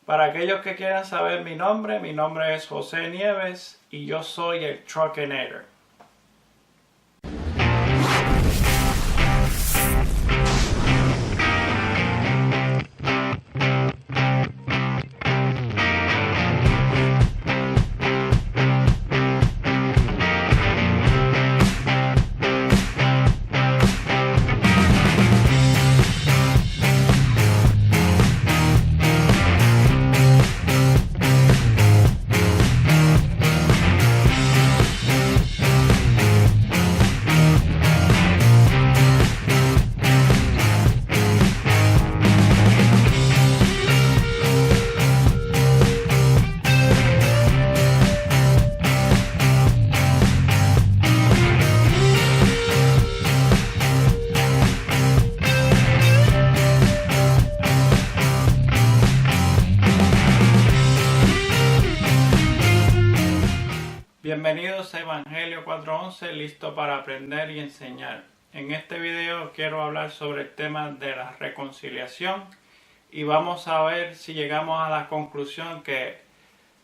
Para aquellos que quieran saber mi nombre es José Nieves y yo soy el Truckinator. Bienvenidos a Evangelio 4:11, listo para aprender y enseñar. En este video quiero hablar sobre el tema de la reconciliación y vamos a ver si llegamos a la conclusión que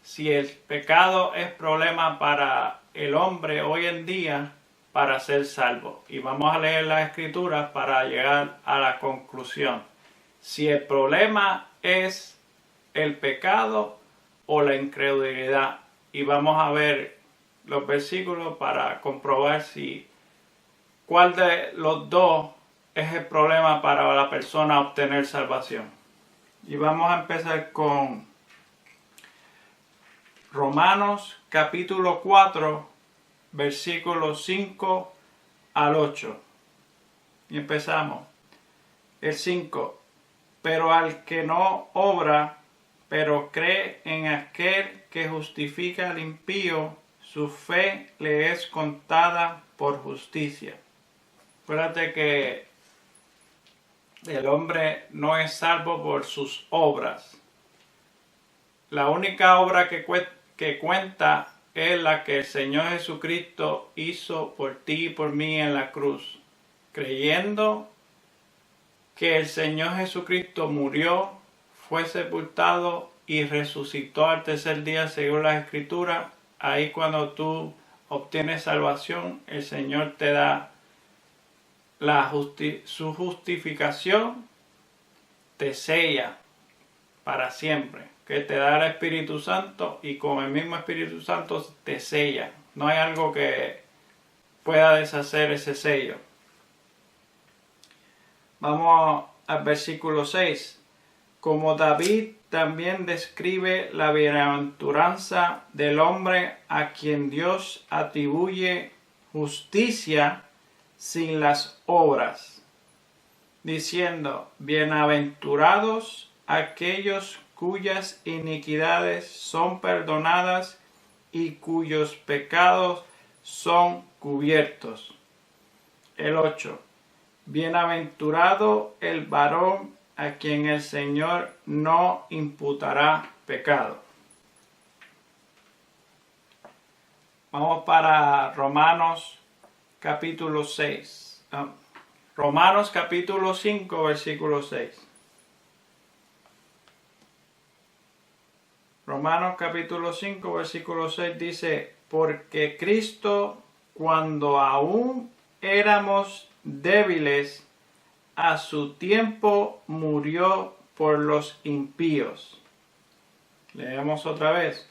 si el pecado es problema para el hombre hoy en día para ser salvo. Y vamos a leer las escrituras para llegar a la conclusión. Si el problema es el pecado o la incredulidad. Y vamos a ver los versículos para comprobar si cuál de los dos es el problema para la persona obtener salvación. Y vamos a empezar con Romanos capítulo 4, versículos 5 al 8. Y empezamos. El 5. Pero al que no obra, pero cree en aquel que justifica al impío, su fe le es contada por justicia. Acuérdate que el hombre no es salvo por sus obras. La única obra que cuenta es la que el Señor Jesucristo hizo por ti y por mí en la cruz. Creyendo que el Señor Jesucristo murió, fue sepultado y resucitó al tercer día según las Escrituras. Ahí cuando tú obtienes salvación, el Señor te da su justificación, te sella para siempre, que te da el Espíritu Santo y con el mismo Espíritu Santo te sella. No hay algo que pueda deshacer ese sello. Vamos al versículo 6. Como David también describe la bienaventuranza del hombre a quien Dios atribuye justicia sin las obras, diciendo: bienaventurados aquellos cuyas iniquidades son perdonadas y cuyos pecados son cubiertos. El 8. Bienaventurado el varón a quien el Señor no imputará pecado. Vamos para Romanos capítulo 6. Romanos capítulo 5, versículo 6. Romanos capítulo 5, versículo 6 dice: porque Cristo, cuando aún éramos débiles, a su tiempo murió por los impíos. Leemos otra vez.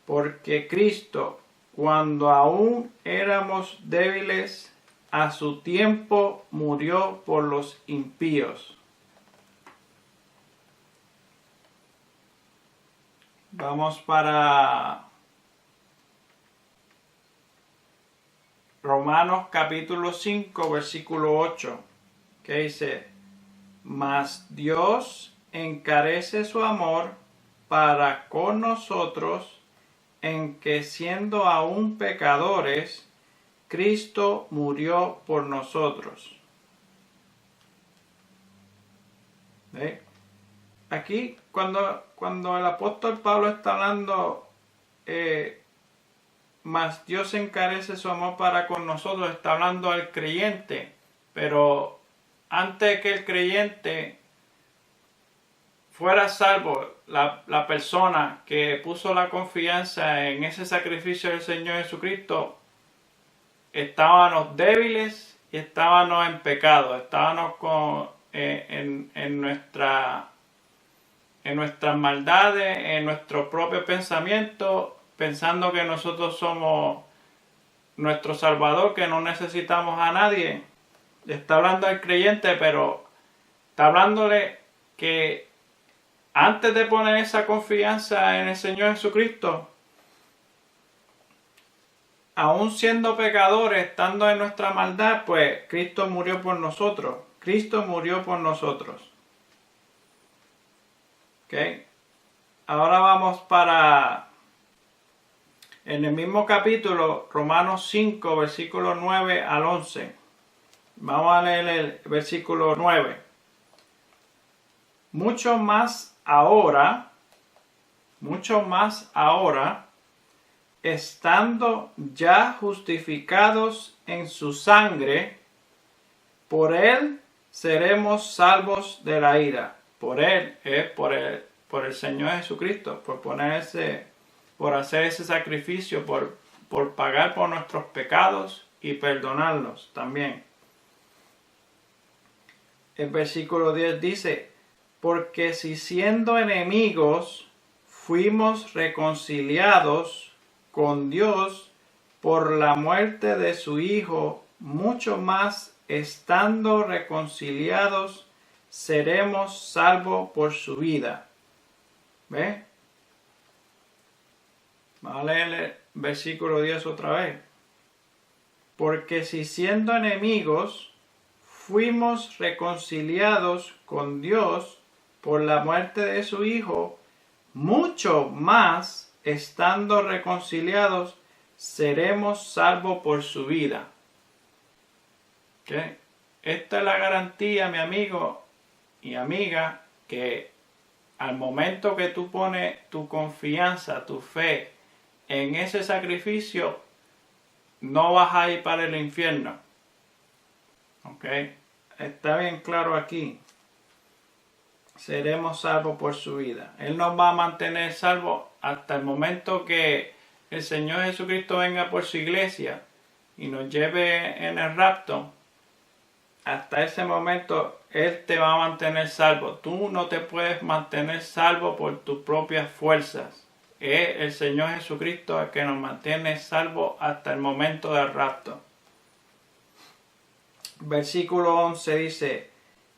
Porque Cristo, cuando aún éramos débiles, a su tiempo murió por los impíos. Vamos para Romanos capítulo 5, versículo 8. Que dice: mas Dios encarece su amor para con nosotros, en que siendo aún pecadores, Cristo murió por nosotros. ¿Ve? Aquí cuando el apóstol Pablo está hablando, mas Dios encarece su amor para con nosotros, está hablando al creyente, pero antes que el creyente fuera salvo la persona que puso la confianza en ese sacrificio del Señor Jesucristo, estábamos débiles y estábamos en pecado, estábamos en nuestras maldades, en nuestro propio pensamiento, pensando que nosotros somos nuestro Salvador, que no necesitamos a nadie. Está hablando al creyente, pero está hablándole que antes de poner esa confianza en el Señor Jesucristo, aún siendo pecadores, estando en nuestra maldad, pues Cristo murió por nosotros. Cristo murió por nosotros. ¿Ok? Ahora vamos en el mismo capítulo, Romanos 5, versículo 9 al 11. Vamos a leer el versículo 9. Mucho más ahora, estando ya justificados en su sangre, por él seremos salvos de la ira. Por él es por el Señor Jesucristo, por hacer ese sacrificio, por pagar por nuestros pecados y perdonarlos también. El versículo 10 dice: porque si siendo enemigos fuimos reconciliados con Dios por la muerte de su Hijo, mucho más estando reconciliados seremos salvos por su vida. ¿Ve? Vamos a leer el versículo 10 otra vez. Porque si siendo enemigos fuimos reconciliados con Dios por la muerte de su Hijo, mucho más estando reconciliados seremos salvos por su vida. ¿Okay? Esta es la garantía, mi amigo y amiga, que al momento que tú pones tu confianza, tu fe en ese sacrificio, no vas a ir para el infierno. ¿Ok? Está bien claro aquí. Seremos salvos por su vida. Él nos va a mantener salvos hasta el momento que el Señor Jesucristo venga por su iglesia y nos lleve en el rapto. Hasta ese momento Él te va a mantener salvo. Tú no te puedes mantener salvo por tus propias fuerzas. Es el Señor Jesucristo el que nos mantiene salvo hasta el momento del rapto. Versículo 11 dice: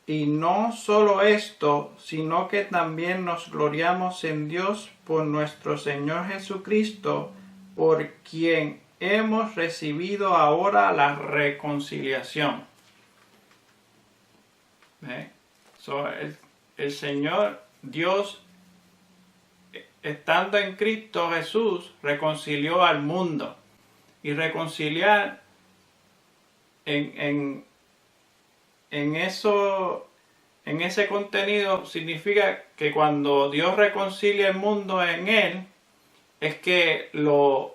y no solo esto, sino que también nos gloriamos en Dios por nuestro Señor Jesucristo, por quien hemos recibido ahora la reconciliación. El Señor Dios, estando en Cristo Jesús, reconcilió al mundo. Y reconciliar en ese contenido significa que cuando Dios reconcilia el mundo en Él, es que lo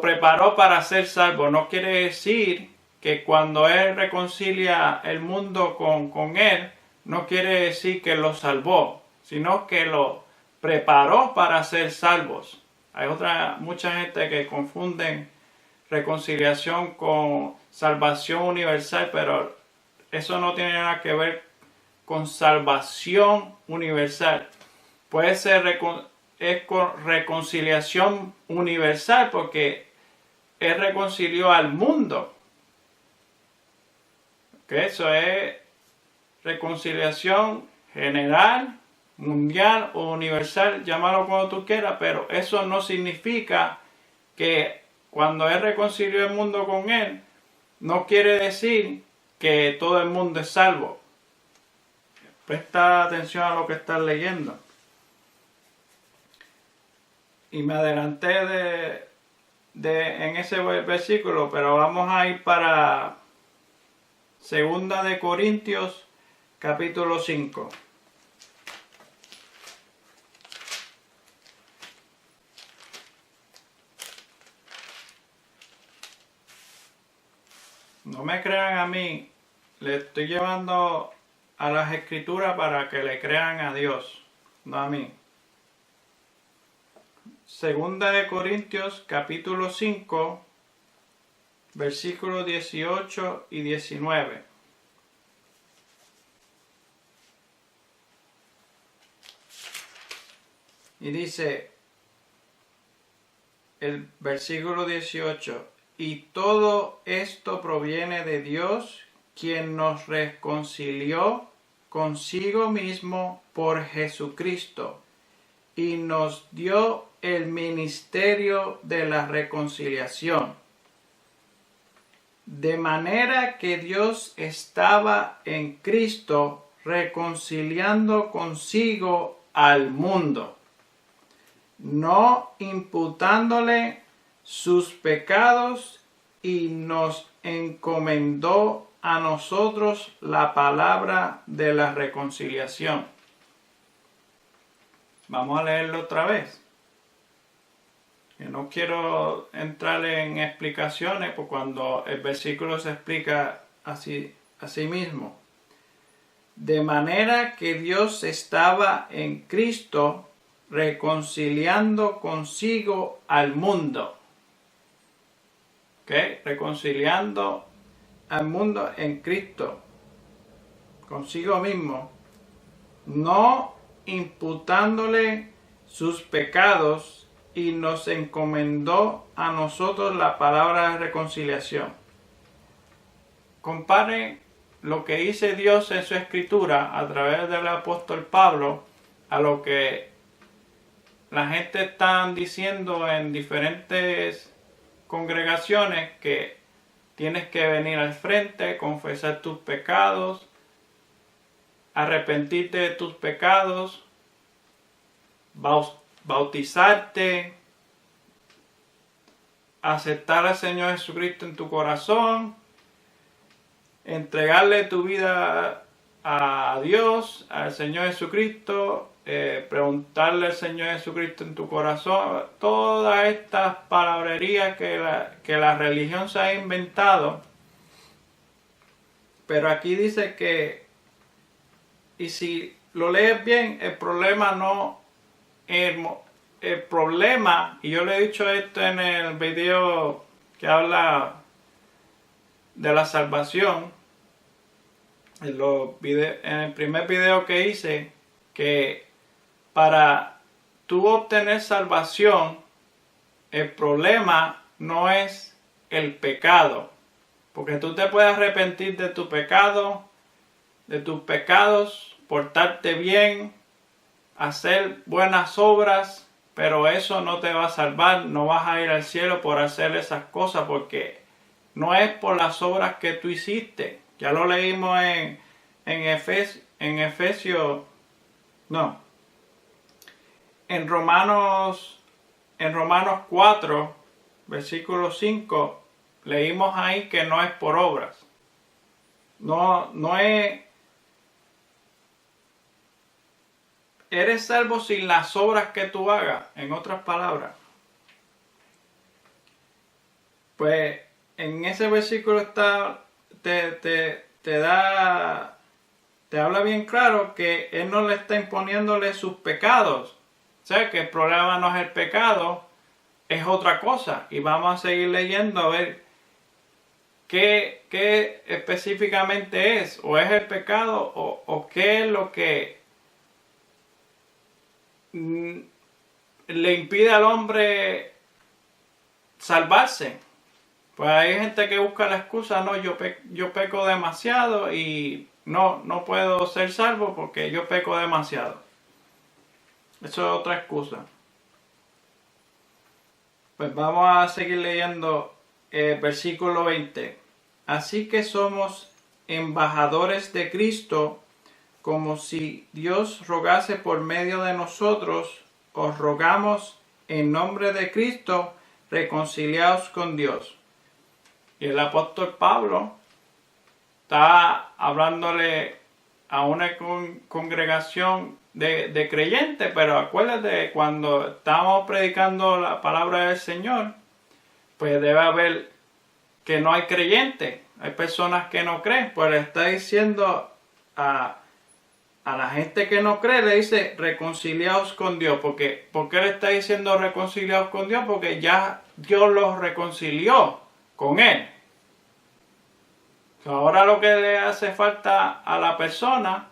preparó para ser salvo. No quiere decir que cuando Él reconcilia el mundo con Él, no quiere decir que lo salvó, sino que lo preparó para ser salvos. Hay mucha gente que confunden reconciliación con salvación universal, pero eso no tiene nada que ver con salvación universal. Puede ser con reconciliación universal porque Él reconcilió al mundo. Que eso es reconciliación general, mundial o universal, llámalo como tú quieras, pero eso no significa que cuando Él reconcilió el mundo con Él, no quiere decir que todo el mundo es salvo. Presta atención a lo que estás leyendo. Y me adelanté en ese versículo, pero vamos a ir para 2 de Corintios, capítulo 5. No me crean a mí, le estoy llevando a las Escrituras para que le crean a Dios, no a mí. Segunda de Corintios, capítulo 5, versículos 18 y 19. Y dice el versículo 18, y todo esto proviene de Dios, quien nos reconcilió consigo mismo por Jesucristo, y nos dio el ministerio de la reconciliación. De manera que Dios estaba en Cristo reconciliando consigo al mundo, no imputándole sus pecados, y nos encomendó a nosotros la palabra de la reconciliación. Vamos a leerlo otra vez. Que no quiero entrar en explicaciones, porque cuando el versículo se explica así mismo. De manera que Dios estaba en Cristo reconciliando consigo al mundo. Reconciliando al mundo en Cristo, consigo mismo, no imputándole sus pecados, y nos encomendó a nosotros la palabra de reconciliación. Comparen lo que dice Dios en su Escritura a través del apóstol Pablo a lo que la gente está diciendo en diferentes congregaciones, que tienes que venir al frente, confesar tus pecados, arrepentirte de tus pecados, bautizarte, aceptar al Señor Jesucristo en tu corazón, entregarle tu vida a Dios, al Señor Jesucristo, preguntarle al Señor Jesucristo en tu corazón. Todas estas palabrerías que la religión se ha inventado. Pero aquí dice que, y si lo lees bien, el problema no, el problema, y yo le he dicho esto en el video que habla de la salvación, en el primer video que hice, que para tú obtener salvación, el problema no es el pecado, porque tú te puedes arrepentir de tu pecado, de tus pecados, portarte bien, hacer buenas obras, pero eso no te va a salvar. No vas a ir al cielo por hacer esas cosas, porque no es por las obras que tú hiciste. Ya lo leímos en Romanos 4, versículo 5, leímos ahí que no es por obras. No es. Eres salvo sin las obras que tú hagas, en otras palabras. Pues en ese versículo te habla bien claro que Él no le está imponiéndole sus pecados. O sea, que el problema no es el pecado, es otra cosa. Y vamos a seguir leyendo a ver qué específicamente es. O es el pecado o qué es lo que le impide al hombre salvarse. Pues hay gente que busca la excusa, no, yo peco demasiado y no puedo ser salvo porque yo peco demasiado. Eso es otra excusa. Pues vamos a seguir leyendo el versículo 20. Así que somos embajadores de Cristo, como si Dios rogase por medio de nosotros. Os rogamos en nombre de Cristo, reconciliaos con Dios. Y el apóstol Pablo está hablándole a una congregación de creyentes, pero acuérdate, cuando estamos predicando la palabra del Señor, pues debe haber que no hay creyentes, hay personas que no creen, pues le está diciendo a a la gente que no cree le dice reconciliaos con Dios. ¿Por qué le está diciendo reconciliaos con Dios? Porque ya Dios los reconcilió con Él. Ahora lo que le hace falta a la persona,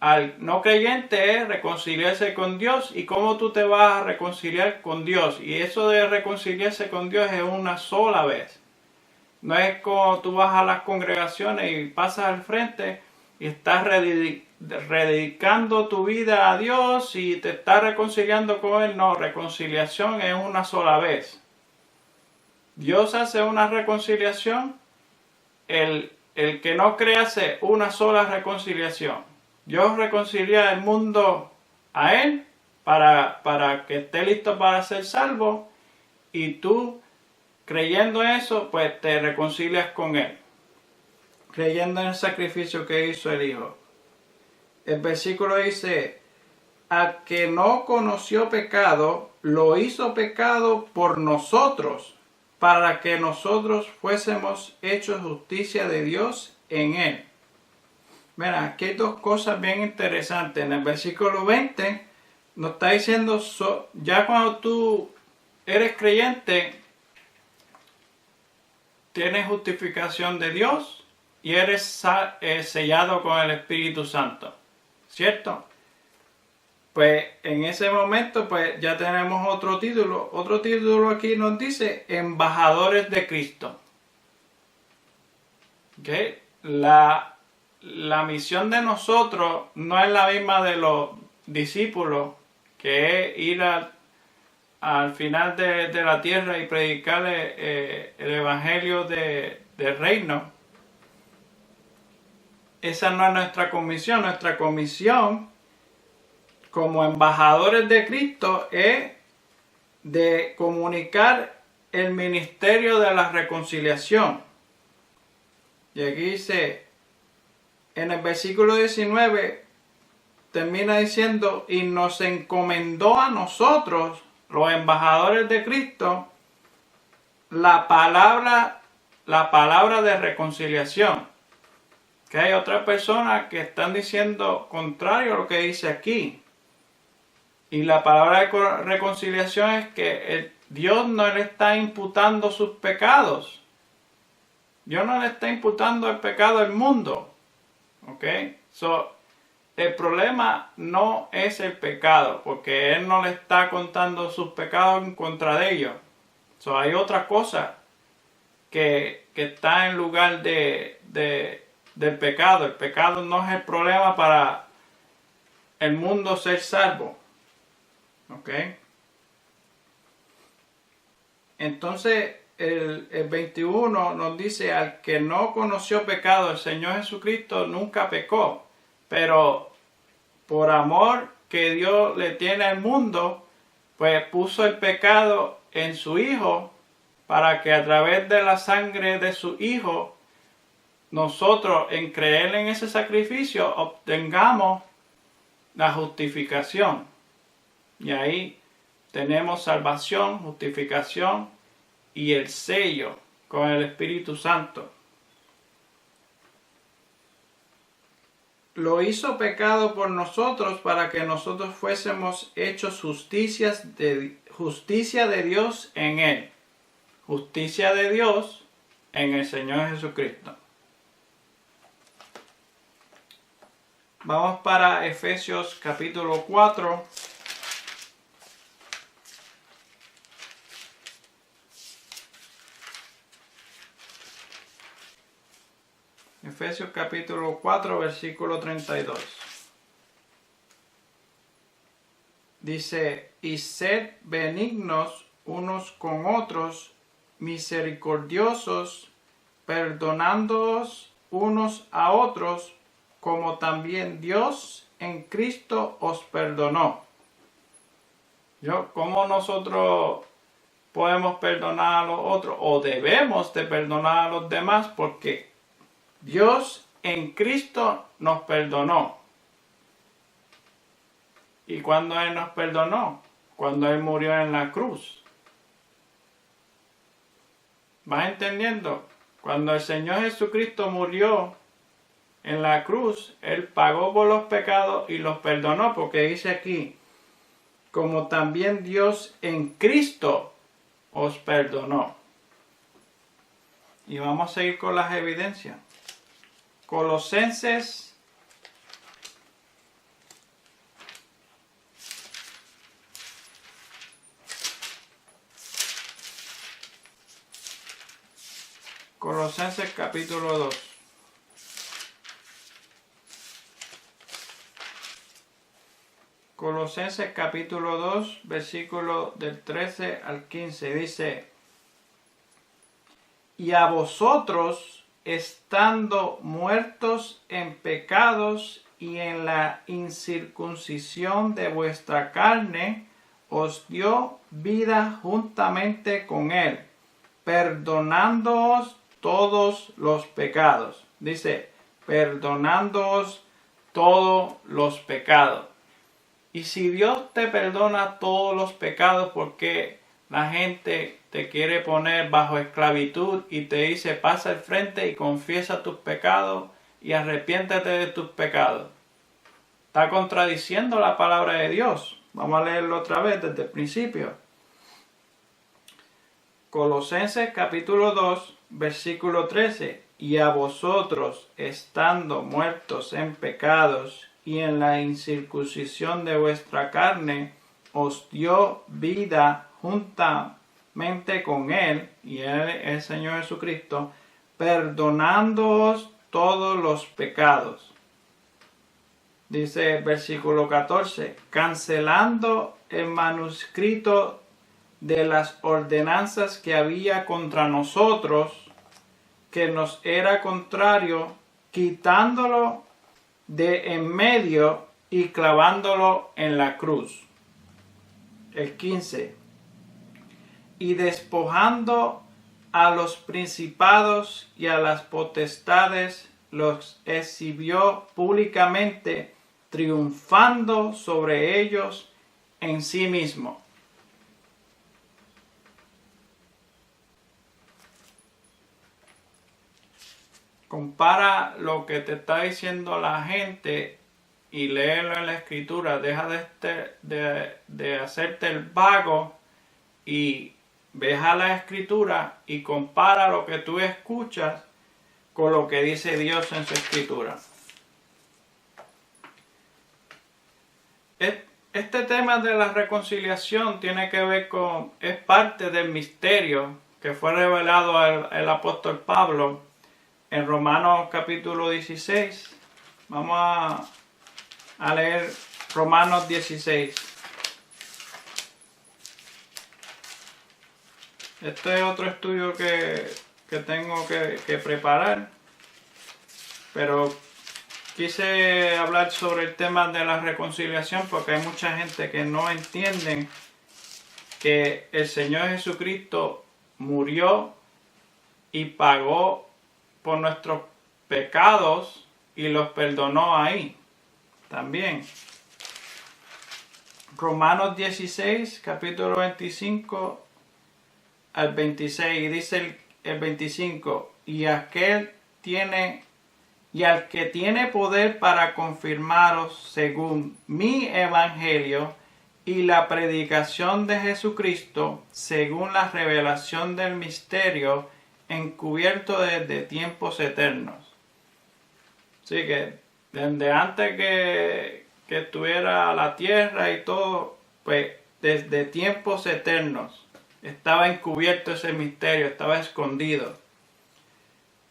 al no creyente, es reconciliarse con Dios. ¿Y cómo tú te vas a reconciliar con Dios? Y eso de reconciliarse con Dios es una sola vez. No es como tú vas a las congregaciones y pasas al frente y estás rededicando tu vida a Dios y te estás reconciliando con Él. No, reconciliación es una sola vez. Dios hace una reconciliación. El que no cree hace una sola reconciliación. Dios reconcilia el mundo a Él para que esté listo para ser salvo, y tú, creyendo en eso, pues te reconcilias con Él, creyendo en el sacrificio que hizo el Hijo. El versículo dice: al que no conoció pecado, lo hizo pecado por nosotros, para que nosotros fuésemos hechos justicia de Dios en Él. Mira, aquí hay dos cosas bien interesantes. En el versículo 20 nos está diciendo, ya cuando tú eres creyente, tienes justificación de Dios y eres sellado con el Espíritu Santo, ¿cierto? Pues en ese momento pues ya tenemos otro título. Otro título aquí nos dice embajadores de Cristo. ¿Okay? La misión de nosotros no es la misma de los discípulos, que es ir al final de la tierra y predicar el evangelio del reino. Esa no es nuestra comisión. Nuestra comisión como embajadores de Cristo es de comunicar el ministerio de la reconciliación. Y aquí dice, en el versículo 19, termina diciendo, y nos encomendó a nosotros, los embajadores de Cristo, la palabra de reconciliación. Que hay otras personas que están diciendo contrario a lo que dice aquí. Y la palabra de reconciliación es que Dios no le está imputando sus pecados. Dios no le está imputando el pecado al mundo. ¿Ok? El problema no es el pecado, porque Él no le está contando sus pecados en contra de ellos. Hay otra cosa que está en lugar del pecado. El pecado no es el problema para el mundo ser salvo. ¿Ok? Entonces el 21 nos dice, al que no conoció pecado, el Señor Jesucristo nunca pecó, pero por amor que Dios le tiene al mundo, pues puso el pecado en su Hijo, para que a través de la sangre de su Hijo, nosotros, en creer en ese sacrificio, obtengamos la justificación. Y ahí tenemos salvación, justificación y el sello con el Espíritu Santo. Lo hizo pecado por nosotros para que nosotros fuésemos hechos justicia de Dios en Él. Justicia de Dios en el Señor Jesucristo. Vamos para Efesios capítulo 4. Efesios capítulo 4, versículo 32. Dice, y sed benignos unos con otros, misericordiosos, perdonándoos unos a otros, como también Dios en Cristo os perdonó. ¿Cómo nosotros podemos perdonar a los otros? O debemos de perdonar a los demás, porque Dios en Cristo nos perdonó. ¿Y cuándo Él nos perdonó? Cuando Él murió en la cruz. ¿Vas entendiendo? Cuando el Señor Jesucristo murió en la cruz, Él pagó por los pecados y los perdonó, porque dice aquí, como también Dios en Cristo os perdonó. Y vamos a seguir con las evidencias. Colosenses capítulo 2. Colosenses capítulo 2, versículo del 13 al 15, dice: y a vosotros, estando muertos en pecados y en la incircuncisión de vuestra carne, os dio vida juntamente con él, perdonándoos todos los pecados. Dice, perdonándoos todos los pecados. Y si Dios te perdona todos los pecados, porque la gente te quiere poner bajo esclavitud y te dice, pasa al frente y confiesa tus pecados y arrepiéntete de tus pecados? Está contradiciendo la palabra de Dios. Vamos a leerlo otra vez desde el principio. Colosenses capítulo 2, versículo 13. Y a vosotros, estando muertos en pecados y en la incircuncisión de vuestra carne, os dio vida juntamente con él, y él es el Señor Jesucristo, perdonándoos todos los pecados. Dice el versículo 14, cancelando el manuscrito de las ordenanzas que había contra nosotros, que nos era contrario, quitándolo de en medio y clavándolo en la cruz. El 15. Y despojando a los principados y a las potestades, los exhibió públicamente, triunfando sobre ellos en sí mismo. Compara lo que te está diciendo la gente y léelo en la escritura. Deja de hacerte el vago y ve a la escritura y compara lo que tú escuchas con lo que dice Dios en su escritura. Este tema de la reconciliación tiene que ver con, es parte del misterio que fue revelado al apóstol Pablo en Romanos capítulo 16. Vamos a leer Romanos 16. Este es otro estudio que tengo que preparar, pero quise hablar sobre el tema de la reconciliación porque hay mucha gente que no entiende que el Señor Jesucristo murió y pagó por nuestros pecados y los perdonó ahí también. Romanos 16, capítulo 25 al 26, dice el 25, y al que tiene poder para confirmaros según mi evangelio y la predicación de Jesucristo según la revelación del misterio encubierto desde tiempos eternos. Así que desde antes que estuviera la tierra y todo, pues desde tiempos eternos estaba encubierto ese misterio, estaba escondido.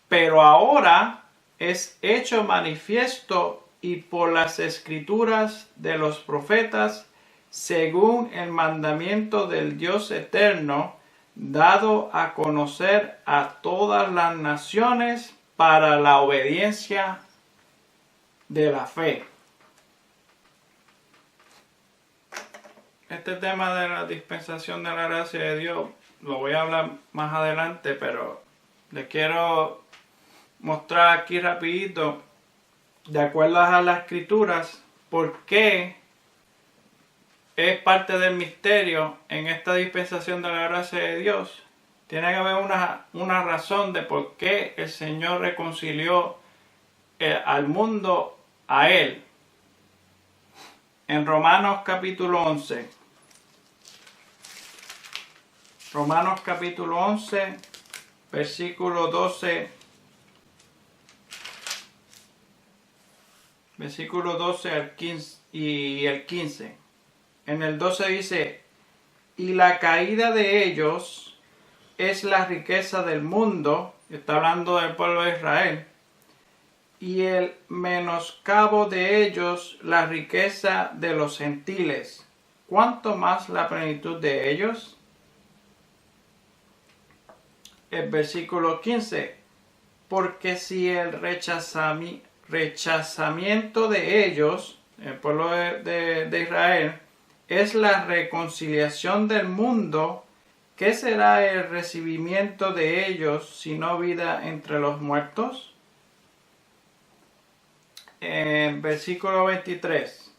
Pero ahora es hecho manifiesto y por las escrituras de los profetas, según el mandamiento del Dios eterno, dado a conocer a todas las naciones para la obediencia de la fe. Este tema de la dispensación de la gracia de Dios lo voy a hablar más adelante, pero les quiero mostrar aquí rapidito, de acuerdo a las escrituras, por qué es parte del misterio en esta dispensación de la gracia de Dios. Tiene que haber una razón de por qué el Señor reconcilió al mundo a Él. En Romanos capítulo 11. Romanos capítulo 11, versículo 12. Versículo 12 al 15 y el 15. En el 12 dice: y la caída de ellos es la riqueza del mundo, está hablando del pueblo de Israel, y el menoscabo de ellos la riqueza de los gentiles. ¿Cuánto más la plenitud de ellos? El versículo 15. Porque si el rechazamiento de ellos, el pueblo de Israel, es la reconciliación del mundo, ¿qué será el recibimiento de ellos sino vida entre los muertos? Versículo 23.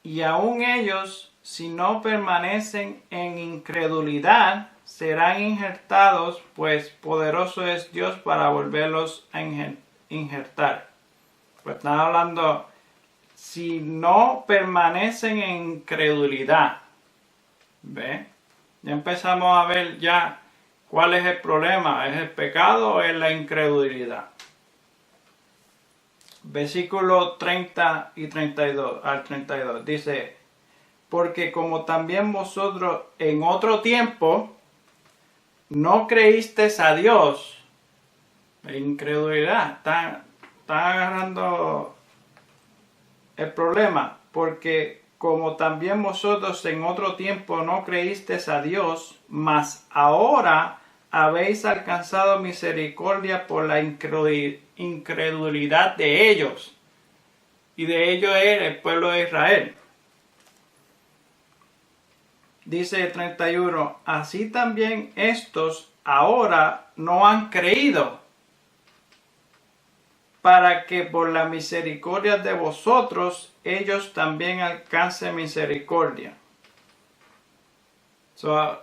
Y aun ellos, si no permanecen en incredulidad, serán injertados, pues poderoso es Dios para volverlos a injertar. Pues están hablando, si no permanecen en incredulidad. ¿Ve? Ya empezamos a ver ya cuál es el problema. ¿Es el pecado o es la incredulidad? Versículo 30 y 32 al 32 dice: porque como también vosotros en otro tiempo no creísteis a Dios. La incredulidad. Están agarrando el problema. Porque como también vosotros en otro tiempo no creísteis a Dios, mas ahora habéis alcanzado misericordia por la incredulidad de ellos. Y de ellos es el pueblo de Israel. Dice 31, así también estos ahora no han creído, para que por la misericordia de vosotros ellos también alcancen misericordia.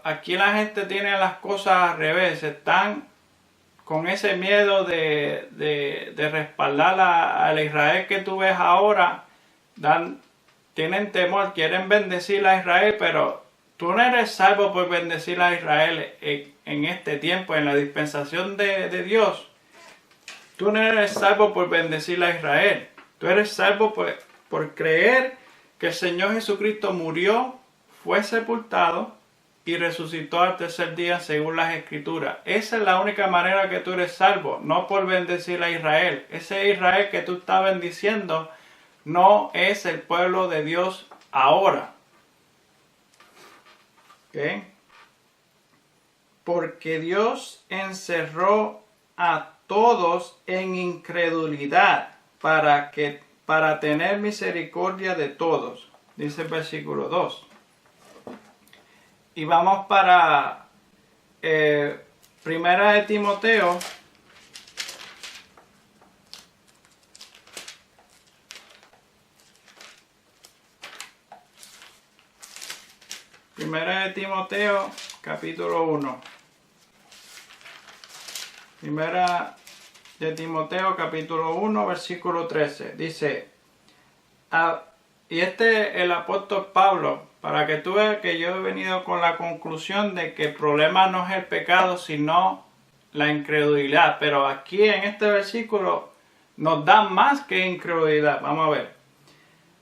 Aquí la gente tiene las cosas al revés, están con ese miedo de respaldar al Israel que tú ves ahora, tienen temor, quieren bendecir a Israel, pero tú no eres salvo por bendecir a Israel en este tiempo, en la dispensación de Dios. Tú no eres salvo por bendecir a Israel. Tú eres salvo por creer que el Señor Jesucristo murió, fue sepultado y resucitó al tercer día según las Escrituras. Esa es la única manera que tú eres salvo, no por bendecir a Israel. Ese Israel que tú estás bendiciendo no es el pueblo de Dios ahora. ¿Okay? Porque Dios encerró a todos en incredulidad para tener misericordia de todos, dice el versículo 2. Y vamos para Primera de Timoteo, capítulo 1. Primera de Timoteo, capítulo 1, versículo 13. Dice, y el apóstol Pablo, para que tú veas que yo he venido con la conclusión de que el problema no es el pecado, sino la incredulidad. Pero aquí en este versículo nos da más que incredulidad. Vamos a ver.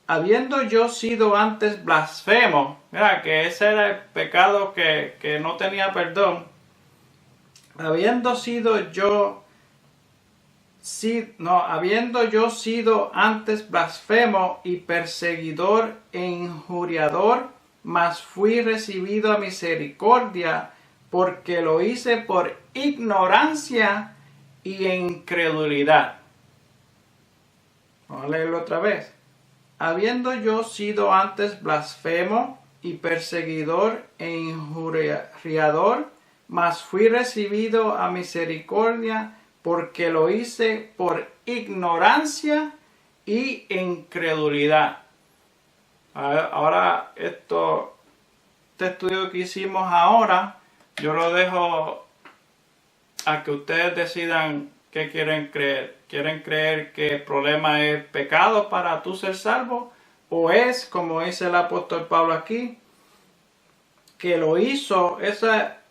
Habiendo yo sido antes blasfemo, mira que ese era el pecado que no tenía perdón. Habiendo yo sido antes blasfemo y perseguidor e injuriador, mas fui recibido a misericordia, porque lo hice por ignorancia y incredulidad. Vamos a leerlo otra vez. Habiendo yo sido antes blasfemo y perseguidor e injuriador, mas fui recibido a misericordia, porque lo hice por ignorancia y incredulidad. Ahora este estudio que hicimos ahora, yo lo dejo a que ustedes decidan ¿Qué quieren creer? ¿Quieren creer que el problema es pecado para tú ser salvo? ¿O es, como dice el apóstol Pablo aquí, que lo hizo,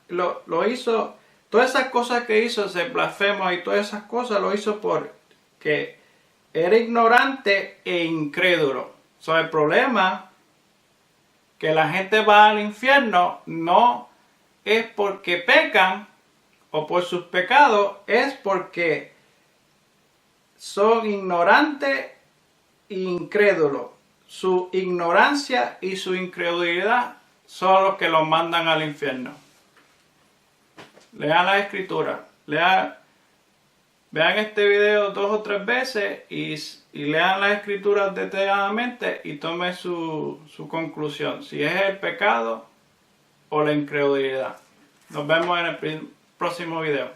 lo hizo, todas esas cosas que hizo, ese blasfemo y todas esas cosas lo hizo porque era ignorante e incrédulo? So, el problema que la gente va al infierno no es porque pecan o por sus pecados, es porque son ignorantes e incrédulos. Su ignorancia y su incredulidad son los que los mandan al infierno. Lean la escritura, vean este video 2 o 3 veces y lean las escrituras detalladamente y tomen su conclusión, si es el pecado o la incredulidad. Nos vemos en el próximo video.